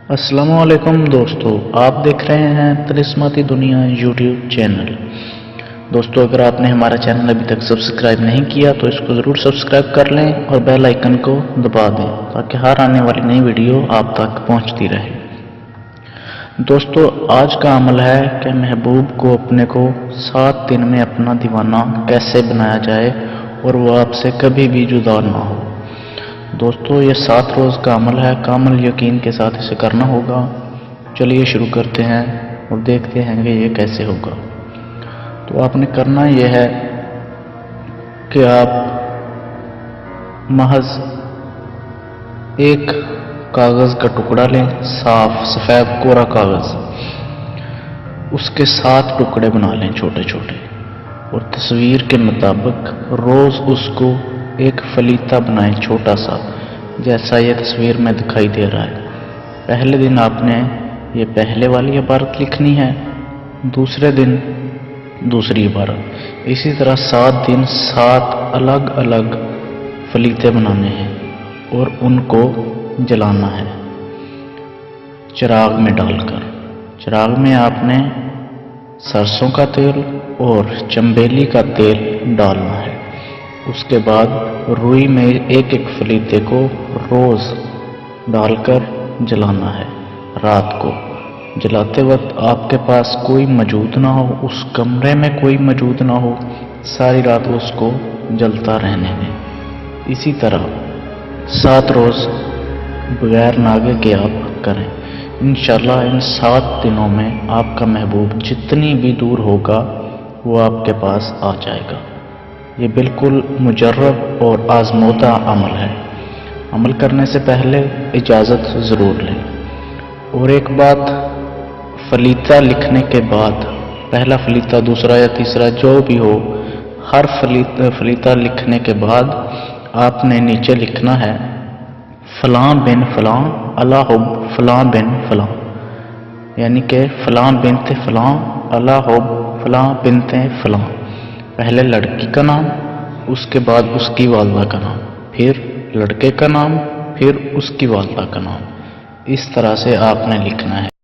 السلام علیکم دوستو، آپ دیکھ رہے ہیں طلسماتی دنیا یوٹیوب چینل۔ دوستو، اگر آپ نے ہمارا چینل ابھی تک سبسکرائب نہیں کیا تو اس کو ضرور سبسکرائب کر لیں اور بیل آئیکن کو دبا دیں تاکہ ہر آنے والی نئی ویڈیو آپ تک پہنچتی رہے۔ دوستو، آج کا عمل ہے کہ محبوب کو اپنے کو 7 دن میں اپنا دیوانہ کیسے بنایا جائے اور وہ آپ سے کبھی بھی جدا نہ ہو۔ دوستو، یہ 7 روز کا عمل ہے، کامل یقین کے ساتھ اسے کرنا ہوگا۔ چلیے شروع کرتے ہیں اور دیکھتے ہیں کہ یہ کیسے ہوگا۔ تو آپ نے کرنا یہ ہے کہ آپ محض ایک کاغذ کا ٹکڑا لیں، صاف سفید کوڑا کاغذ، اس کے 7 ٹکڑے بنا لیں چھوٹے چھوٹے، اور تصویر کے مطابق روز اس کو ایک فلیتا بنائیں چھوٹا سا، جیسا یہ تصویر میں دکھائی دے رہا ہے۔ پہلے دن آپ نے یہ پہلے والی عبارت لکھنی ہے، دوسرے دن دوسری عبارت، اسی طرح 7 دن 7 الگ الگ فلیتے بنانے ہیں اور ان کو جلانا ہے چراغ میں ڈال کر۔ چراغ میں آپ نے سرسوں کا تیل اور چنبیلی کا تیل ڈالنا ہے۔ اس کے بعد روئی میں ایک ایک فلیتے کو روز ڈال کر جلانا ہے۔ رات کو جلاتے وقت آپ کے پاس کوئی موجود نہ ہو، اس کمرے میں کوئی موجود نہ ہو، ساری رات اس کو جلتا رہنے دیں۔ اسی طرح 7 روز بغیر ناگے کے آپ کریں۔ انشاءاللہ ان 7 دنوں میں آپ کا محبوب جتنی بھی دور ہوگا وہ آپ کے پاس آ جائے گا۔ یہ بالکل مجرب اور آزمودہ عمل ہے۔ عمل کرنے سے پہلے اجازت ضرور لیں۔ اور ایک بات، فلیتا لکھنے کے بعد، پہلا فلیتا دوسرا یا تیسرا جو بھی ہو، ہر فلیتا لکھنے کے بعد آپ نے نیچے لکھنا ہے فلاں بن فلاں علی حب فلاں بن فلاں، یعنی کہ فلاں بنت فلاں علی حب فلاں بنت فلاں۔ پہلے لڑکی کا نام، اس کے بعد اس کی والدہ کا نام، پھر لڑکے کا نام، پھر اس کی والدہ کا نام۔ اس طرح سے آپ نے لکھنا ہے۔